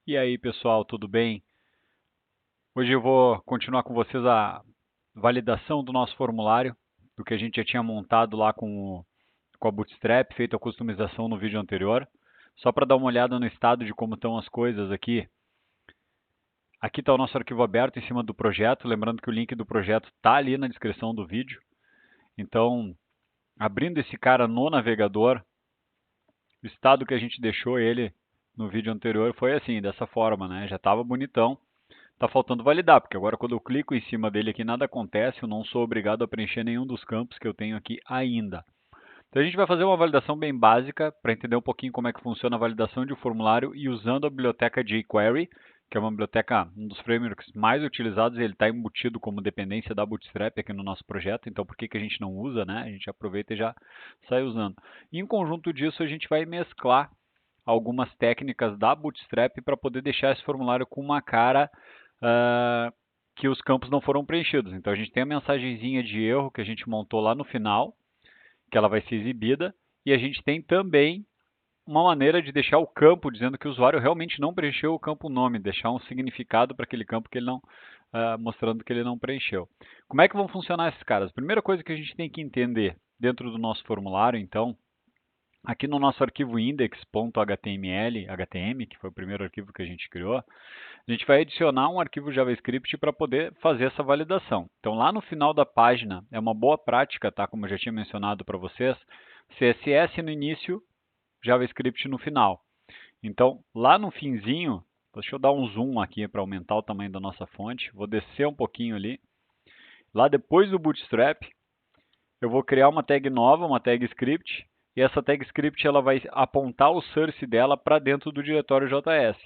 E aí, pessoal, tudo bem? Hoje eu vou continuar com vocês a validação do nosso formulário, do que a gente já tinha montado lá com a Bootstrap, feito a customização no vídeo anterior. Só para dar uma olhada no estado de como estão as coisas aqui. Aqui está o nosso arquivo aberto em cima do projeto, lembrando que o link do projeto está ali na descrição do vídeo. Então, abrindo esse cara no navegador, o estado que a gente deixou ele no vídeo anterior foi assim, dessa forma, né? Já estava bonitão. Tá faltando validar, porque agora quando eu clico em cima dele aqui nada acontece, eu não sou obrigado a preencher nenhum dos campos que eu tenho aqui ainda. Então a gente vai fazer uma validação bem básica para entender um pouquinho como é que funciona a validação de um formulário e usando a biblioteca jQuery, que é uma biblioteca, um dos frameworks mais utilizados, e ele está embutido como dependência da Bootstrap aqui no nosso projeto, então por que a gente não usa, né? A gente aproveita e já sai usando. E em conjunto disso a gente vai mesclar algumas técnicas da Bootstrap para poder deixar esse formulário com uma cara que os campos não foram preenchidos. Então a gente tem a mensagenzinha de erro que a gente montou lá no final, que ela vai ser exibida, e a gente tem também uma maneira de deixar o campo dizendo que o usuário realmente não preencheu o campo nome, deixar um significado para aquele campo que ele não, mostrando que ele não preencheu. Como é que vão funcionar esses caras? A primeira coisa que a gente tem que entender dentro do nosso formulário, então, aqui no nosso arquivo index.html, que foi o primeiro arquivo que a gente criou, a gente vai adicionar um arquivo JavaScript para poder fazer essa validação. Então, lá no final da página, é uma boa prática, tá? Como eu já tinha mencionado para vocês, CSS no início, JavaScript no final. Então, lá no finzinho, deixa eu dar um zoom aqui para aumentar o tamanho da nossa fonte, vou descer um pouquinho ali. Lá depois do Bootstrap, eu vou criar uma tag nova, uma tag script, e essa tag script ela vai apontar o source dela para dentro do diretório JS.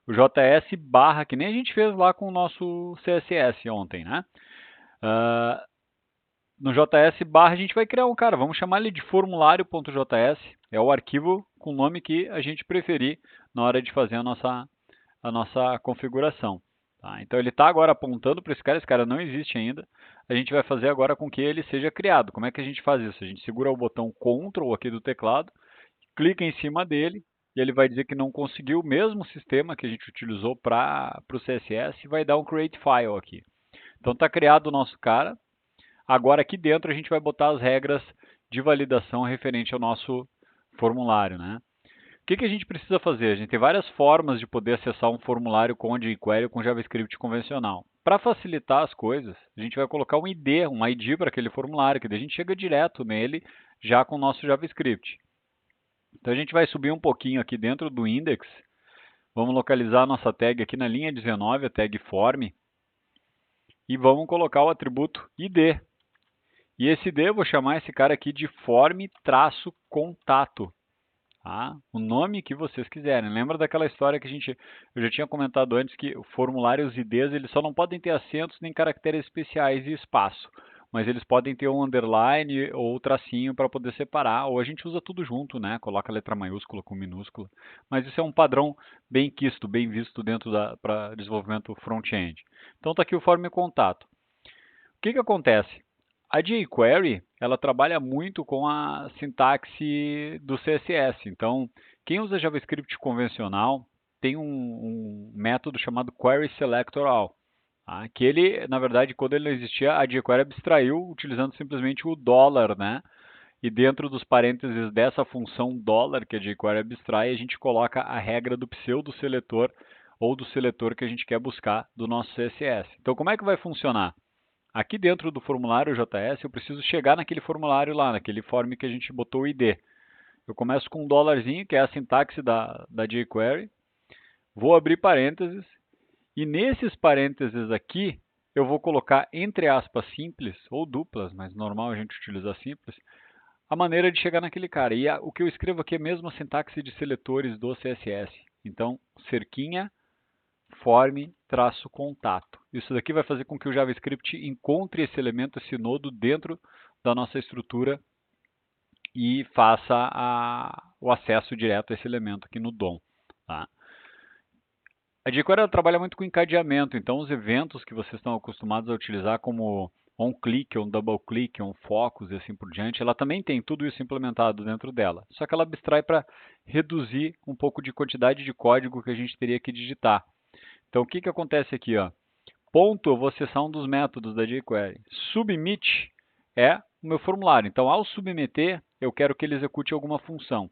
O JS barra, que nem a gente fez lá com o nosso CSS ontem, né? No JS barra a gente vai criar um cara, vamos chamar ele de formulário.js, é o arquivo com o nome que a gente preferir na hora de fazer a nossa configuração. Tá? Então ele está agora apontando para esse cara não existe ainda. A gente vai fazer agora com que ele seja criado. Como é que a gente faz isso? A gente segura o botão Ctrl aqui do teclado, clica em cima dele e ele vai dizer que não conseguiu o mesmo sistema que a gente utilizou para o CSS e vai dar um Create File aqui. Então está criado o nosso cara. Agora aqui dentro a gente vai botar as regras de validação referente ao nosso formulário, né? O que a gente precisa fazer? A gente tem várias formas de poder acessar um formulário com jQuery ou com JavaScript convencional. Para facilitar as coisas, a gente vai colocar um ID para aquele formulário, que daí a gente chega direto nele já com o nosso JavaScript. Então a gente vai subir um pouquinho aqui dentro do index, vamos localizar a nossa tag aqui na linha 19, a tag form, e vamos colocar o atributo ID. E esse ID eu vou chamar esse cara aqui de form-contato. Tá? O nome que vocês quiserem. Lembra daquela história que eu já tinha comentado antes que formulários IDs eles só não podem ter acentos nem caracteres especiais e espaço. Mas eles podem ter um underline ou tracinho para poder separar, ou a gente usa tudo junto, né? Coloca letra maiúscula com minúscula. Mas isso é um padrão bem quisto, bem visto dentro para desenvolvimento front-end. Então está aqui o form contato. O que acontece? A jQuery, ela trabalha muito com a sintaxe do CSS. Então, quem usa JavaScript convencional tem um método chamado Query Selector All. Tá? Que ele, na verdade, quando ele não existia, a jQuery abstraiu utilizando simplesmente o $, né? E dentro dos parênteses dessa função $, que a jQuery abstrai, a gente coloca a regra do pseudo-seletor ou do seletor que a gente quer buscar do nosso CSS. Então, como é que vai funcionar? Aqui dentro do formulário JS, eu preciso chegar naquele formulário lá, naquele form que a gente botou o ID. Eu começo com um $, que é a sintaxe da jQuery, vou abrir parênteses, e nesses parênteses aqui, eu vou colocar entre aspas simples, ou duplas, mas normal a gente utilizar simples, a maneira de chegar naquele cara. E o que eu escrevo aqui é mesmo a sintaxe de seletores do CSS. Então, cerquinha, form-contato. Isso daqui vai fazer com que o JavaScript encontre esse elemento, esse nodo dentro da nossa estrutura e faça o acesso direto a esse elemento aqui no DOM. Tá? A jQuery trabalha muito com encadeamento, então os eventos que vocês estão acostumados a utilizar como on-click, on-double-click, on-focus e assim por diante, ela também tem tudo isso implementado dentro dela. Só que ela abstrai para reduzir um pouco de quantidade de código que a gente teria que digitar. Então, o que acontece aqui? Ó? Ponto, eu vou acessar um dos métodos da jQuery. Submit é o meu formulário. Então, ao submeter, eu quero que ele execute alguma função.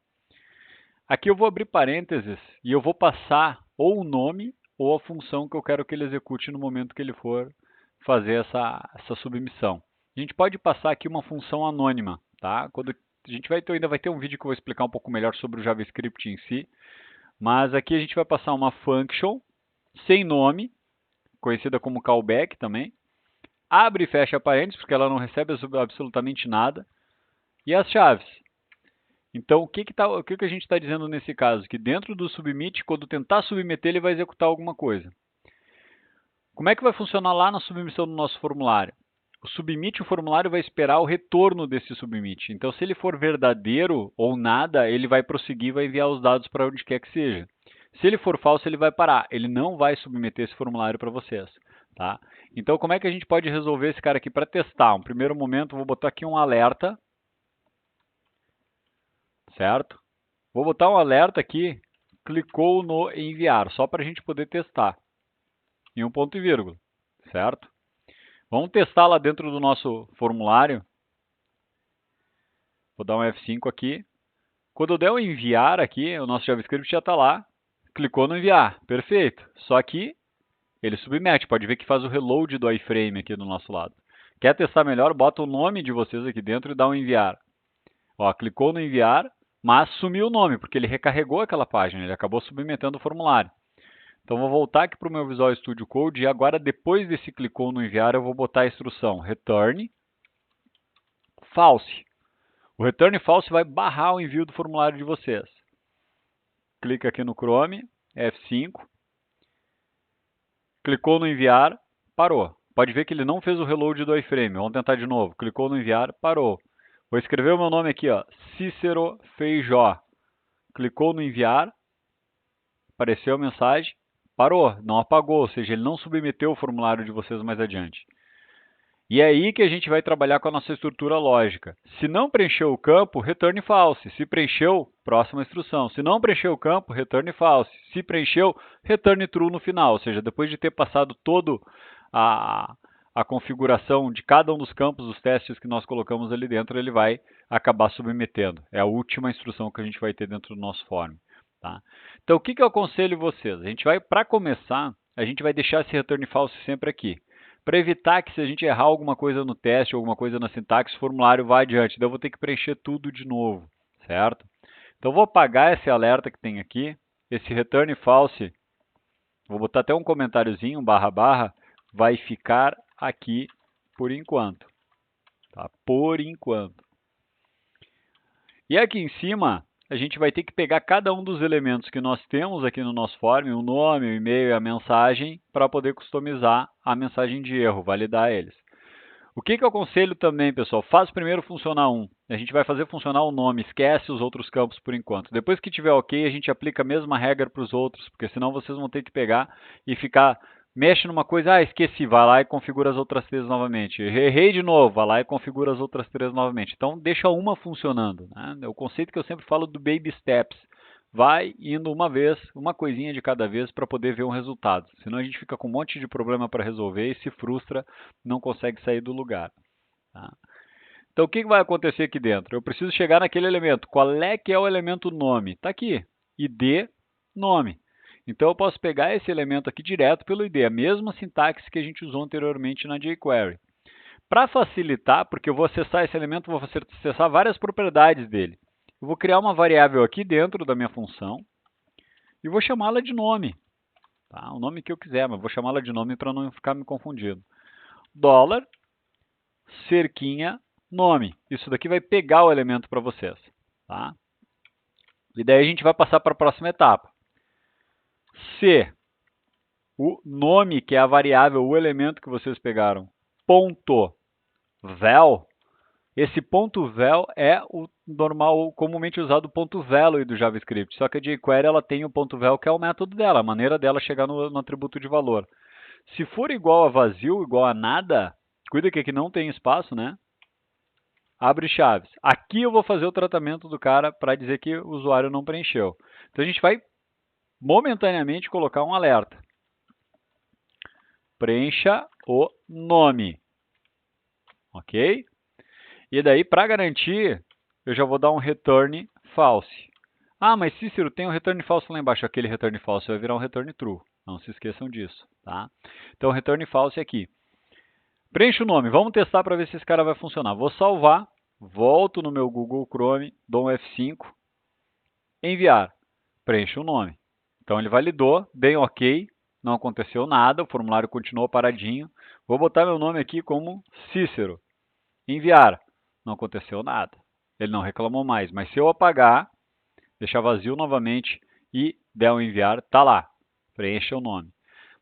Aqui eu vou abrir parênteses e eu vou passar ou o nome ou a função que eu quero que ele execute no momento que ele for fazer essa submissão. A gente pode passar aqui uma função anônima, tá? Quando a gente ainda vai ter um vídeo que eu vou explicar um pouco melhor sobre o JavaScript em si, mas aqui a gente vai passar uma function sem nome, conhecida como callback também, abre e fecha parênteses, porque ela não recebe absolutamente nada, e as chaves. Então, o que a gente está dizendo nesse caso? Que dentro do submit, quando tentar submeter, ele vai executar alguma coisa. Como é que vai funcionar lá na submissão do nosso formulário? O submit, o formulário vai esperar o retorno desse submit. Então, se ele for verdadeiro ou nada, ele vai prosseguir e vai enviar os dados para onde quer que seja. Se ele for falso, ele vai parar. Ele não vai submeter esse formulário para vocês. Tá? Então, como é que a gente pode resolver esse cara aqui para testar? Um primeiro momento, vou botar aqui um alerta. Certo? Vou botar um alerta aqui, clicou no enviar, só para a gente poder testar. Em um ponto e vírgula, certo? Vamos testar lá dentro do nosso formulário. Vou dar um F5 aqui. Quando eu der o enviar aqui, o nosso JavaScript já está lá. Clicou no enviar, perfeito. Só que ele submete, pode ver que faz o reload do iframe aqui do nosso lado. Quer testar melhor? Bota o nome de vocês aqui dentro e dá um enviar. Ó, clicou no enviar, mas sumiu o nome, porque ele recarregou aquela página, ele acabou submetendo o formulário. Então, vou voltar aqui para o meu Visual Studio Code e agora, depois desse clicou no enviar, eu vou botar a instrução return false. O return false vai barrar o envio do formulário de vocês. Clica aqui no Chrome, F5. Clicou no enviar, parou. Pode ver que ele não fez o reload do iframe. Vamos tentar de novo. Clicou no enviar, parou. Vou escrever o meu nome aqui, ó, Cícero Feijó. Clicou no enviar, apareceu a mensagem, parou, não apagou, ou seja, ele não submeteu o formulário de vocês mais adiante. E é aí que a gente vai trabalhar com a nossa estrutura lógica. Se não preencheu o campo, return false. Se preencheu, próxima instrução. Se não preencheu o campo, return false. Se preencheu, return true no final. Ou seja, depois de ter passado todo a configuração de cada um dos campos, os testes que nós colocamos ali dentro, ele vai acabar submetendo. É a última instrução que a gente vai ter dentro do nosso form. Tá? Então, o que eu aconselho vocês? A gente vai, para começar, a gente vai deixar esse return false sempre aqui. Para evitar que se a gente errar alguma coisa no teste, alguma coisa na sintaxe, o formulário vá adiante. Então, eu vou ter que preencher tudo de novo, certo? Então, vou apagar esse alerta que tem aqui. Esse return false, vou botar até um comentáriozinho, // vai ficar aqui por enquanto. Tá? Por enquanto. E aqui em cima, a gente vai ter que pegar cada um dos elementos que nós temos aqui no nosso form, o nome, o e-mail e a mensagem, para poder customizar a mensagem de erro, validar eles. O que eu aconselho também, pessoal? Faz primeiro funcionar um. A gente vai fazer funcionar o nome, esquece os outros campos por enquanto. Depois que tiver ok, a gente aplica a mesma regra para os outros, porque senão vocês vão ter que pegar e ficar... Mexe numa coisa, esqueci, vai lá e configura as outras 3 novamente. Errei de novo, vai lá e configura as outras 3 novamente. Então, deixa uma funcionando. Né? É o conceito que eu sempre falo do baby steps. Vai indo uma vez, uma coisinha de cada vez para poder ver um resultado. Senão a gente fica com um monte de problema para resolver e se frustra, não consegue sair do lugar. Tá? Então, o que vai acontecer aqui dentro? Eu preciso chegar naquele elemento. Qual é que é o elemento nome? Está aqui. ID, nome. Então, eu posso pegar esse elemento aqui direto pelo ID, a mesma sintaxe que a gente usou anteriormente na jQuery. Para facilitar, porque eu vou acessar esse elemento, vou acessar várias propriedades dele. Eu vou criar uma variável aqui dentro da minha função e vou chamá-la de nome. Tá? O nome que eu quiser, mas vou chamá-la de nome para não ficar me confundindo. Dólar, cerquinha, nome. Isso daqui vai pegar o elemento para vocês. Tá? E daí a gente vai passar para a próxima etapa. Se o nome, que é a variável, o elemento que vocês pegaram, ponto val, esse ponto val é o normal, comumente usado ponto value do JavaScript. Só que a jQuery ela tem o ponto val, que é o método dela, a maneira dela chegar no atributo de valor. Se for igual a vazio, igual a nada, Cuida que aqui não tem espaço, né? Abre chaves. Aqui eu vou fazer o tratamento do cara para dizer que o usuário não preencheu. Então a gente vai momentaneamente colocar um alerta. Preencha o nome. Ok? E daí, para garantir, eu já vou dar um return false. Ah, mas Cícero, tem um return false lá embaixo. Aquele return false vai virar um return true. Não se esqueçam disso, tá? Então, return false aqui. Preencha o nome. Vamos testar para ver se esse cara vai funcionar. Vou salvar. Volto no meu Google Chrome. Dou um F5. Enviar. Preencha o nome. Então, ele validou. Bem ok. Não aconteceu nada. O formulário continuou paradinho. Vou botar meu nome aqui como Cícero. Enviar. Não aconteceu nada. Ele não reclamou mais. Mas se eu apagar, deixar vazio novamente e der um enviar, tá lá. Preencha o nome.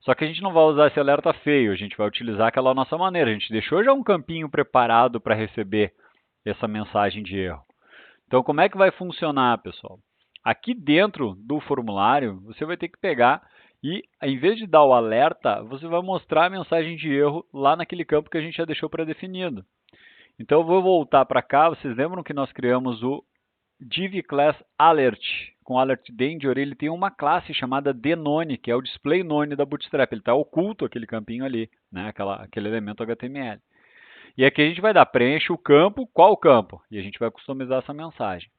Só que a gente não vai usar esse alerta feio, a gente vai utilizar aquela nossa maneira. A gente deixou já um campinho preparado para receber essa mensagem de erro. Então, como é que vai funcionar, pessoal? Aqui dentro do formulário, você vai ter que pegar e, em vez de dar o alerta, você vai mostrar a mensagem de erro lá naquele campo que a gente já deixou pré-definido. Então, eu vou voltar para cá. Vocês lembram que nós criamos o div class alert. Com alert danger, ele tem uma classe chamada dNone, que é o display none da Bootstrap. Ele está oculto, aquele campinho ali, né? Aquele elemento HTML. E aqui a gente vai dar preenche o campo, qual campo? E a gente vai customizar essa mensagem.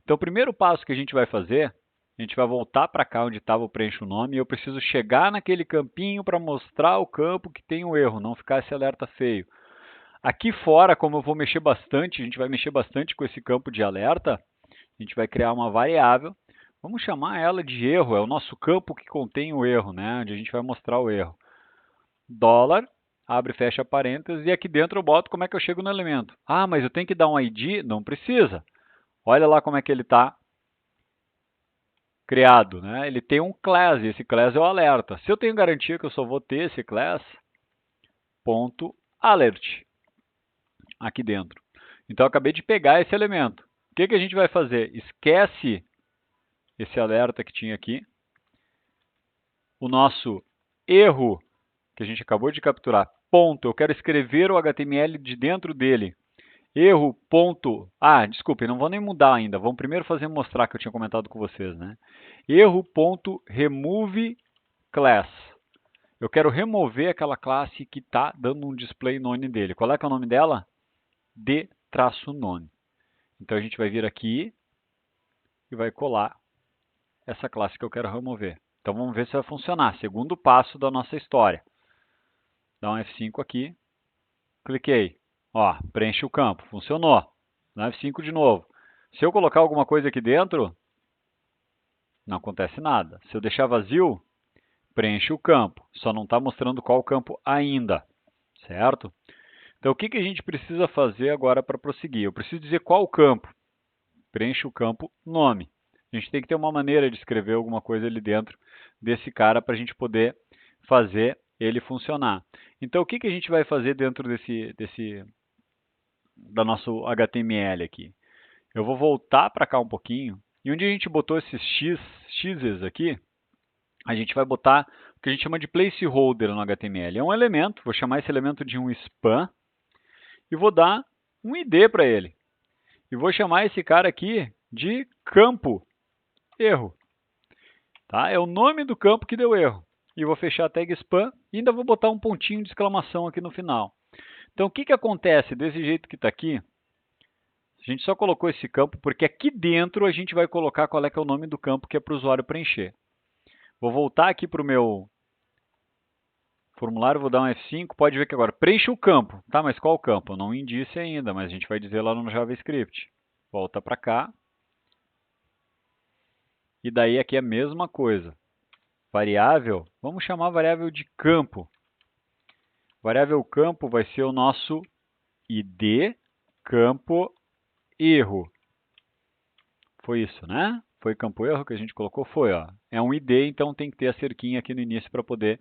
Então, o primeiro passo que a gente vai fazer, a gente vai voltar para cá onde estava o preenche o nome, e eu preciso chegar naquele campinho para mostrar o campo que tem o erro, não ficar esse alerta feio. Aqui fora, como eu vou mexer bastante, a gente vai mexer bastante com esse campo de alerta, a gente vai criar uma variável, vamos chamar ela de erro, é o nosso campo que contém o erro, né? Onde a gente vai mostrar o erro. Dólar, abre e fecha parênteses, e aqui dentro eu boto como é que eu chego no elemento. Ah, mas eu tenho que dar um ID? Não precisa. Olha lá como é que ele está criado, né? Ele tem um class, e esse class é o alerta. Se eu tenho garantia que eu só vou ter esse class, ponto alert, aqui dentro. Então eu acabei de pegar esse elemento. O que a gente vai fazer? Esquece esse alerta que tinha aqui. O nosso erro, que a gente acabou de capturar, ponto, eu quero escrever o HTML de dentro dele. Erro, ponto, desculpe, não vou nem mudar ainda, vamos primeiro mostrar que eu tinha comentado com vocês, né? Erro, ponto, remove class. Eu quero remover aquela classe que está dando um display none dele. Qual é que é o nome dela? D-none. Então a gente vai vir aqui e vai colar essa classe que eu quero remover. Então vamos ver se vai funcionar. Segundo passo da nossa história. Dá um F5 aqui. Cliquei. Ó, preenche o campo. Funcionou. Dá F5 de novo. Se eu colocar alguma coisa aqui dentro, não acontece nada. Se eu deixar vazio, preenche o campo. Só não está mostrando qual campo ainda. Certo? Então o que a gente precisa fazer agora para prosseguir? Eu preciso dizer qual campo. Preenche o campo nome. A gente tem que ter uma maneira de escrever alguma coisa ali dentro desse cara para a gente poder fazer ele funcionar. Então, o que a gente vai fazer dentro da nosso HTML aqui? Eu vou voltar para cá um pouquinho, e onde a gente botou esses x's aqui, a gente vai botar o que a gente chama de placeholder no HTML. É um elemento, vou chamar esse elemento de um span, e vou dar um ID para ele. E vou chamar esse cara aqui de campo erro. Tá? É o nome do campo que deu erro. E vou fechar a tag span e ainda vou botar um pontinho de exclamação aqui no final. Então, o que acontece desse jeito que está aqui? A gente só colocou esse campo porque aqui dentro a gente vai colocar qual é que é o nome do campo que é para o usuário preencher. Vou voltar aqui para o meu formulário, vou dar um F5, pode ver que agora preencha o campo. Tá, mas qual campo? Eu não disse ainda, mas a gente vai dizer lá no JavaScript. Volta para cá. E daí aqui é a mesma coisa. Variável, vamos chamar a variável de campo. Variável campo vai ser o nosso ID campo erro. Foi isso, né? Foi campo erro que a gente colocou? Foi, ó. É um ID, então tem que ter a cerquinha aqui no início para poder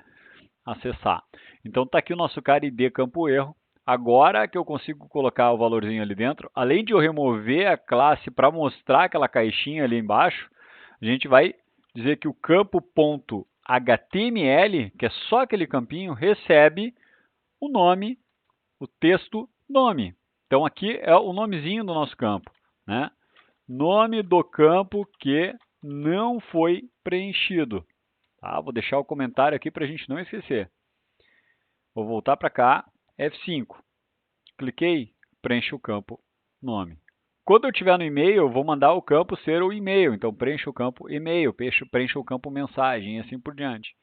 acessar. Então está aqui o nosso cara ID campo erro. Agora que eu consigo colocar o valorzinho ali dentro, além de eu remover a classe para mostrar aquela caixinha ali embaixo, a gente vai dizer que o campo.html, que é só aquele campinho, recebe o nome o texto nome. Então aqui é o nomezinho do nosso campo, né? Nome do campo que não foi preenchido. Tá? Vou deixar o comentário aqui para a gente não esquecer. Vou voltar para cá, F5. Cliquei, preenche o campo nome. Quando eu estiver no e-mail, eu vou mandar o campo ser o e-mail. Então, preencha o campo e-mail, preencha o campo mensagem e assim por diante.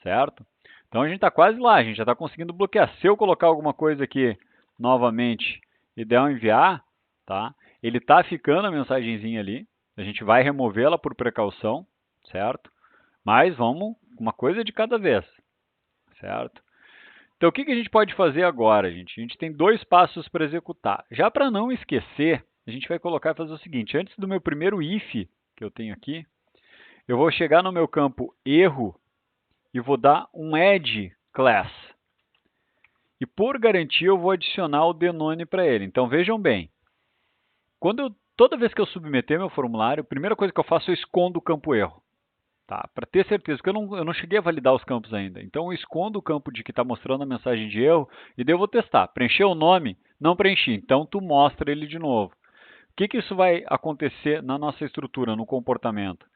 Certo? Então, a gente está quase lá. A gente já está conseguindo bloquear. Se eu colocar alguma coisa aqui novamente e der um enviar, tá? Ele está ficando a mensagenzinha ali. A gente vai removê-la por precaução, certo? Mas vamos uma coisa de cada vez, certo? Então, o que a gente pode fazer agora, gente? A gente tem 2 passos para executar. Já para não esquecer, a gente vai colocar e fazer o seguinte. Antes do meu primeiro if, que eu tenho aqui, eu vou chegar no meu campo erro e vou dar um add class. E por garantia, eu vou adicionar o Denone para ele. Então, vejam bem. Toda vez que eu submeter meu formulário, a primeira coisa que eu faço é eu escondo o campo erro. Tá? Para ter certeza, porque eu não cheguei a validar os campos ainda. Então eu escondo o campo de que está mostrando a mensagem de erro e daí eu vou testar. Preencheu o nome? Não preenchi. Então tu mostra ele de novo. O que isso vai acontecer na nossa estrutura, no comportamento?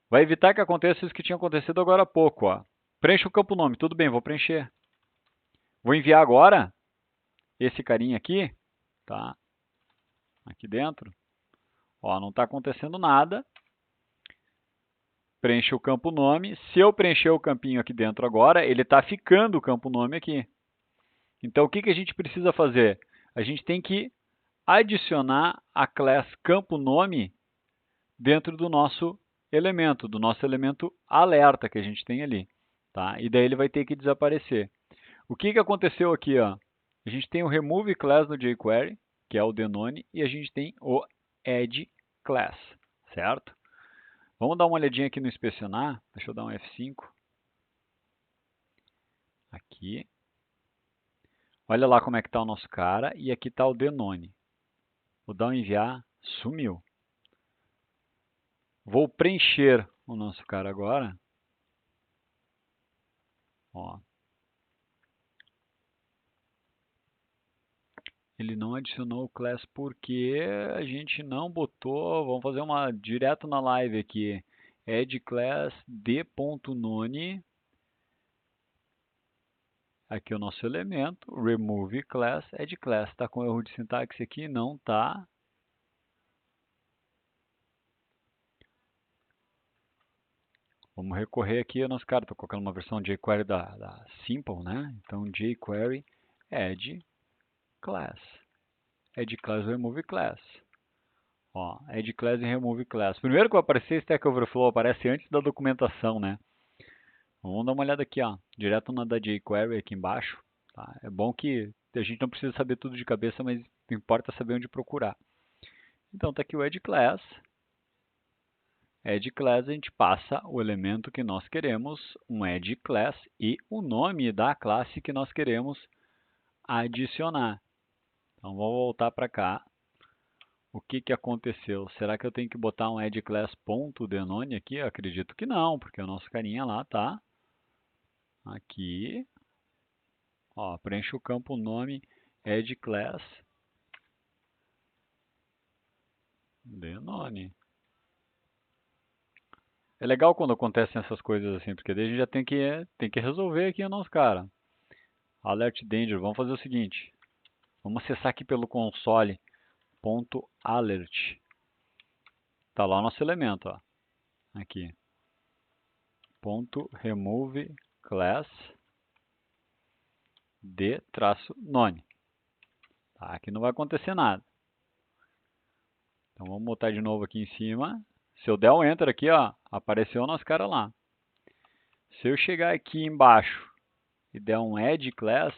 Vai evitar que aconteça isso que tinha acontecido agora há pouco. Ó. Preenche o campo nome. Tudo bem, vou preencher. Vou enviar agora esse carinha aqui. Tá? Aqui dentro. Ó, não está acontecendo nada. Preenche o campo nome. Se eu preencher o campinho aqui dentro agora, ele está ficando o campo nome aqui. Então, o que a gente precisa fazer? A gente tem que adicionar a class campo nome dentro do nosso elemento alerta que a gente tem ali. Tá? E daí ele vai ter que desaparecer. O que aconteceu aqui? Ó? A gente tem o remove class no jQuery, que é o Denone, e a gente tem o add class, certo? Vamos dar uma olhadinha aqui no inspecionar. Deixa eu dar um F5. Aqui. Olha lá como é que está o nosso cara. E aqui está o Denone. Vou dar um enviar. Sumiu. Vou preencher o nosso cara agora. Ó. Ele não adicionou o class porque a gente não botou. Vamos fazer uma direto na live aqui. Add class d.none. Aqui é o nosso elemento. Remove class. Add class. Está com erro de sintaxe aqui? Não está. Vamos recorrer aqui ao nosso cara. Estou colocando uma versão de jQuery da Simple, né? Então, jQuery add class. Add class, remove class. Ó, add class e remove class. Primeiro que vai aparecer Stack Overflow, aparece antes da documentação, né? Vamos dar uma olhada aqui, ó. Direto na da jQuery aqui embaixo. Tá? É bom que a gente não precisa saber tudo de cabeça, mas importa saber onde procurar. Então, está aqui o add class. Add class, a gente passa o elemento que nós queremos, um add class, e o nome da classe que nós queremos adicionar. Então, vou voltar para cá. O que aconteceu? Será que eu tenho que botar um add class.denone aqui? Eu acredito que não, porque o nosso carinha lá tá aqui. Ó, preenche o campo nome add class denone. É legal quando acontecem essas coisas assim, porque daí a gente já tem que resolver aqui o nosso cara. Alert danger, vamos fazer o seguinte. Vamos acessar aqui pelo console .alert. Tá lá o nosso elemento, ó. Aqui. .remove class d-none. Tá, aqui não vai acontecer nada. Então vamos botar de novo aqui em cima. Se eu der um enter aqui, ó, apareceu o nosso cara lá. Se eu chegar aqui embaixo e der um add class,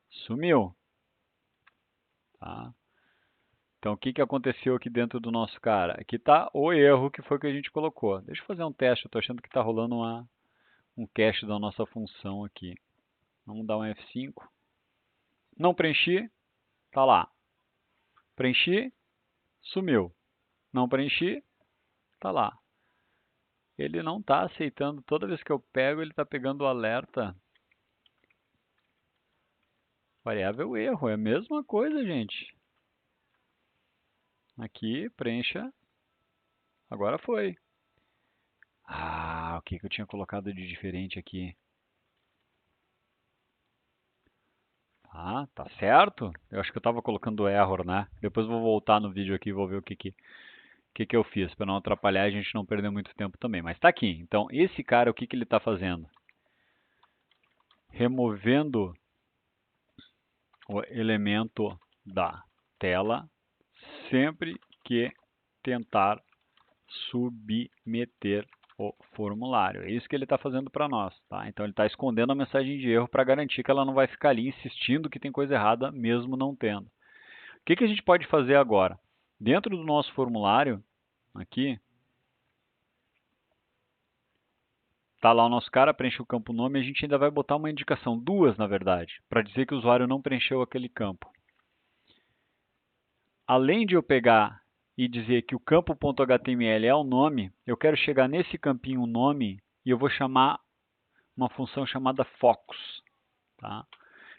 sumiu. Tá? Então o que aconteceu aqui dentro do nosso cara? Aqui está o erro que foi que a gente colocou. Deixa eu fazer um teste, eu estou achando que está rolando um cache da nossa função aqui. Vamos dar um F5. Não preenchi, está lá. Preenchi, sumiu. Não preenchi, está lá. Ele não está aceitando, toda vez que eu pego, ele está pegando o alerta. Variável erro, é a mesma coisa, gente. Aqui, preencha. Agora foi. Ah, o que eu tinha colocado de diferente aqui? Ah, tá certo. Eu acho que eu estava colocando error, né? Depois eu vou voltar no vídeo aqui e vou ver o que eu fiz, para não atrapalhar e a gente não perder muito tempo também. Mas está aqui. Então, esse cara, o que ele está fazendo? Removendo o elemento da tela sempre que tentar submeter o formulário. É isso que ele está fazendo para nós, tá? Então ele está escondendo a mensagem de erro para garantir que ela não vai ficar ali insistindo que tem coisa errada, mesmo não tendo. O que a gente pode fazer agora? Dentro do nosso formulário, aqui, tá lá o nosso cara, preenche o campo nome, a gente ainda vai botar uma indicação, duas na verdade, para dizer que o usuário não preencheu aquele campo. Além de eu pegar e dizer que o campo.html é o nome, eu quero chegar nesse campinho nome e eu vou chamar uma função chamada focus. Tá?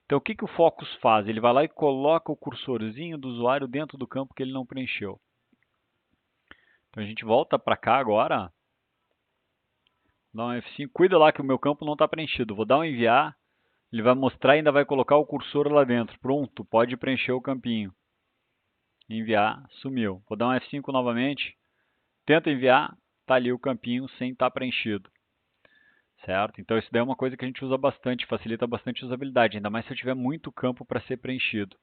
Então o que o focus faz? Ele vai lá e coloca o cursorzinho do usuário dentro do campo que ele não preencheu. Então a gente volta para cá agora, dá um F5, cuida lá que o meu campo não está preenchido. Vou dar um enviar, ele vai mostrar e ainda vai colocar o cursor lá dentro. Pronto, pode preencher o campinho. Enviar, sumiu. Vou dar um F5 novamente, tenta enviar, está ali o campinho sem estar preenchido. Certo? Então isso daí é uma coisa que a gente usa bastante, facilita bastante a usabilidade, ainda mais se eu tiver muito campo para ser preenchido.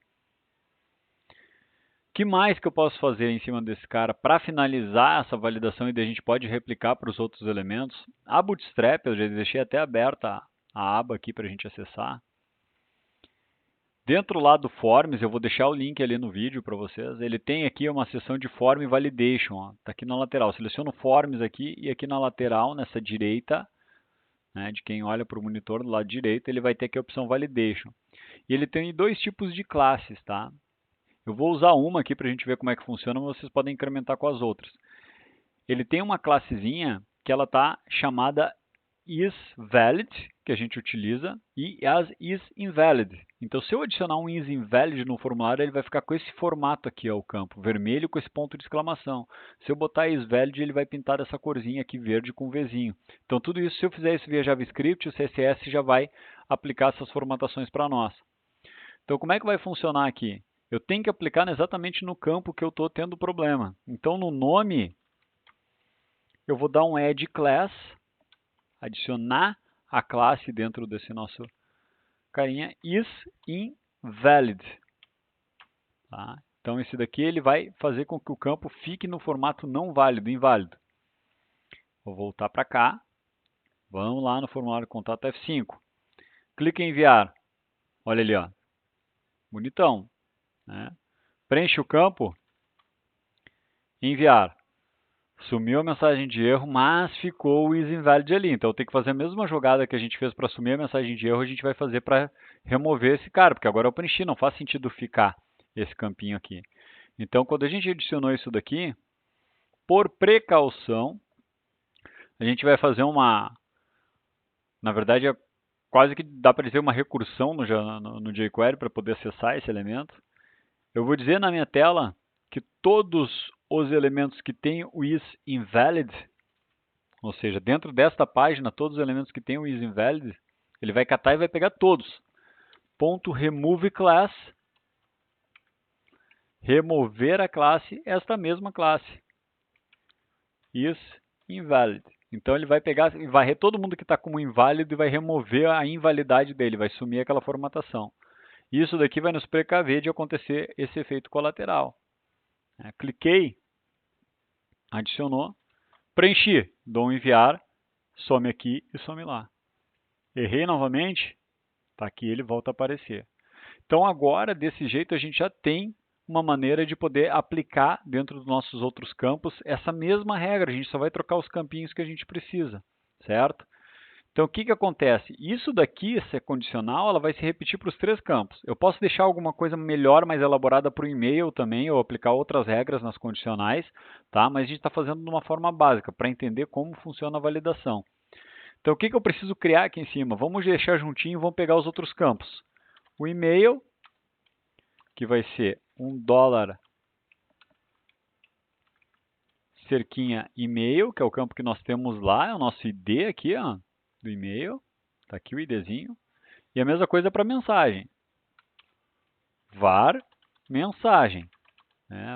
O que mais que eu posso fazer em cima desse cara para finalizar essa validação e daí a gente pode replicar para os outros elementos? A Bootstrap, eu já deixei até aberta a aba aqui para a gente acessar. Dentro lá do Forms, eu vou deixar o link ali no vídeo para vocês. Ele tem aqui uma seção de Form Validation, está aqui na lateral. Seleciono Forms aqui e aqui na lateral, nessa direita, né, de quem olha para o monitor do lado direito, ele vai ter aqui a opção Validation. E ele tem dois tipos de classes, tá? Eu vou usar uma aqui para a gente ver como é que funciona, mas vocês podem incrementar com as outras. Ele tem uma classezinha que ela está chamada isValid, que a gente utiliza, e as isInvalid. Então, se eu adicionar um isInvalid no formulário, ele vai ficar com esse formato aqui, ó, o campo vermelho com esse ponto de exclamação. Se eu botar isValid, ele vai pintar essa corzinha aqui verde com um Vzinho. Então, tudo isso, se eu fizer isso via JavaScript, o CSS já vai aplicar essas formatações para nós. Então, como é que vai funcionar aqui? Eu tenho que aplicar exatamente no campo que eu estou tendo problema. Então, no nome, eu vou dar um add class, adicionar a classe dentro desse nosso carinha, isInvalid. Tá? Então, esse daqui ele vai fazer com que o campo fique no formato não válido, inválido. Vou voltar para cá. Vamos lá no formulário de contato F5. Clique em enviar. Olha ali, ó. Bonitão. Né? Preenche o campo. Enviar. Sumiu a mensagem de erro, mas ficou o isInvalid ali. Então, eu tenho que fazer a mesma jogada que a gente fez para assumir a mensagem de erro, a gente vai fazer para remover esse cara, porque agora eu preenchi, não faz sentido ficar esse campinho aqui. Então, quando a gente adicionou isso daqui, por precaução, a gente vai fazer uma... Na verdade, quase que dá para dizer uma recursão no jQuery para poder acessar esse elemento. Eu vou dizer na minha tela que todos os elementos que têm o isInvalid, ou seja, dentro desta página, todos os elementos que têm o isInvalid, ele vai catar e vai pegar todos. Ponto remove class, remover a classe, esta mesma classe, isInvalid. Então ele vai pegar e varrer todo mundo que está como inválido e vai remover a invalidade dele, vai sumir aquela formatação. Isso daqui vai nos precaver de acontecer esse efeito colateral. Cliquei, adicionou, preenchi, dou um enviar, some aqui e some lá. Errei novamente, está aqui, ele volta a aparecer. Então agora, desse jeito, a gente já tem uma maneira de poder aplicar dentro dos nossos outros campos essa mesma regra. A gente só vai trocar os campinhos que a gente precisa, certo? Então o que acontece? Isso daqui, essa condicional, ela vai se repetir para os três campos. Eu posso deixar alguma coisa melhor, mais elaborada para o e-mail também, ou aplicar outras regras nas condicionais, tá? Mas a gente está fazendo de uma forma básica, para entender como funciona a validação. Então o que eu preciso criar aqui em cima? Vamos deixar juntinho e vamos pegar os outros campos. O e-mail, que vai ser $1 cerquinha e-mail, que é o campo que nós temos lá, é o nosso ID aqui, ó, do e-mail. Está aqui o IDzinho. E a mesma coisa para mensagem. var mensagem.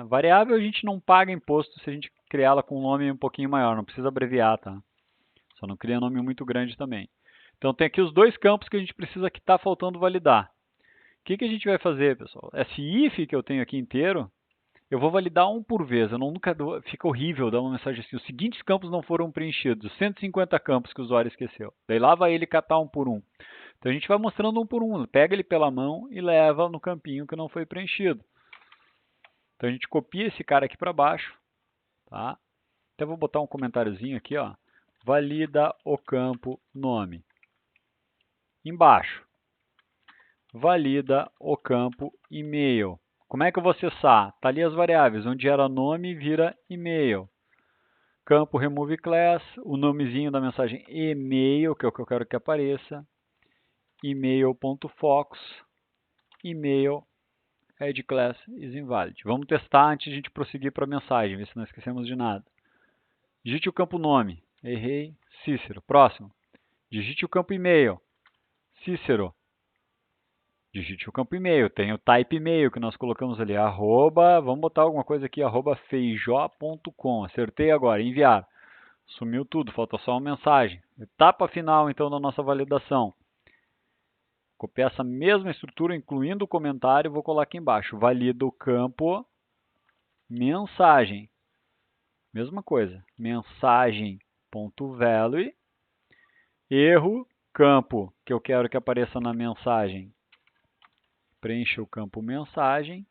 Variável a gente não paga imposto se a gente criar ela com um nome um pouquinho maior, não precisa abreviar, tá? Só não cria nome muito grande também. Então tem aqui os dois campos que a gente precisa que está faltando validar. O que a gente vai fazer, pessoal? Esse if que eu tenho aqui inteiro, eu vou validar um por vez. Eu não, nunca fica horrível dar uma mensagem assim. Os seguintes campos não foram preenchidos. Os 150 campos que o usuário esqueceu. Daí lá vai ele catar um por um. Então a gente vai mostrando um por um. Pega ele pela mão e leva no campinho que não foi preenchido. Então a gente copia esse cara aqui para baixo. Tá? Até vou botar um comentáriozinho aqui. Ó. Valida o campo nome. Embaixo. Valida o campo e-mail. Como é que eu vou acessar? Está ali as variáveis, onde era nome vira e-mail. Campo remove class, o nomezinho da mensagem e-mail, que é o que eu quero que apareça. E-mail.focus, e-mail add class is invalid. Vamos testar antes de a gente prosseguir para a mensagem, ver se não esquecemos de nada. Digite o campo nome, errei, Cícero. Próximo. Digite o campo e-mail, Cícero. Digite o campo e-mail, tem o type e-mail que nós colocamos ali, arroba, vamos botar alguma coisa aqui, arroba feijó.com, acertei agora, enviar. Sumiu tudo, falta só uma mensagem. Etapa final então da nossa validação. Copiar essa mesma estrutura, incluindo o comentário, vou colocar aqui embaixo. Valida o campo mensagem. Mesma coisa, mensagem.value, erro, campo que eu quero que apareça na mensagem. Preencha o campo mensagem,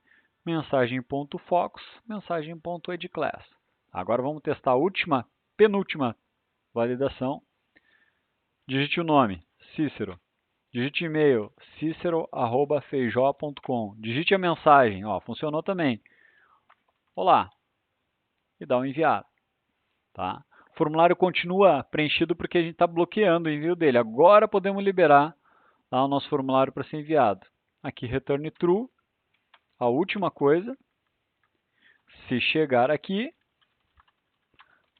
mensagem.focus, mensagem.addClass. Agora vamos testar a penúltima validação. Digite o nome, Cícero. Digite e-mail, cicero@feijó.com. Digite a mensagem, ó, funcionou também. Olá. E dá um enviar. Tá? O formulário continua preenchido porque a gente está bloqueando o envio dele. Agora podemos liberar lá o nosso formulário para ser enviado. Aqui, return true. A última coisa, se chegar aqui,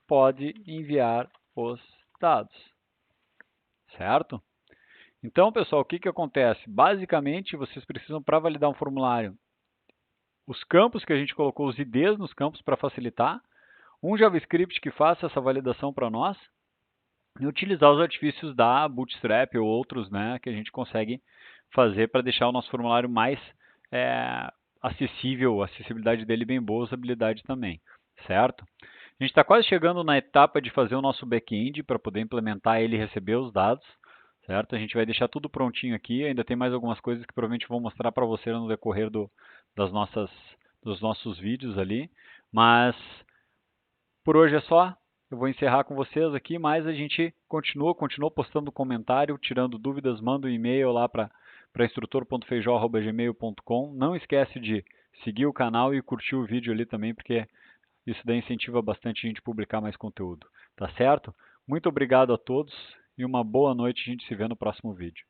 pode enviar os dados. Certo? Então, pessoal, o que acontece? Basicamente, vocês precisam, para validar um formulário, os campos que a gente colocou, os IDs nos campos para facilitar, um JavaScript que faça essa validação para nós, e utilizar os artifícios da Bootstrap ou outros, né, que a gente consegue fazer para deixar o nosso formulário mais acessível, a acessibilidade dele bem boa, usabilidade também, certo? A gente está quase chegando na etapa de fazer o nosso back-end para poder implementar ele e receber os dados, certo? A gente vai deixar tudo prontinho aqui, ainda tem mais algumas coisas que provavelmente vou mostrar para você no decorrer dos nossos vídeos ali, mas por hoje é só. Eu vou encerrar com vocês aqui, mas a gente continua postando comentário, tirando dúvidas, manda um e-mail lá para instrutor.feijó@gmail.com. Não esquece de seguir o canal e curtir o vídeo ali também, porque isso daí incentiva bastante a gente a publicar mais conteúdo. Tá certo? Muito obrigado a todos e uma boa noite. A gente se vê no próximo vídeo.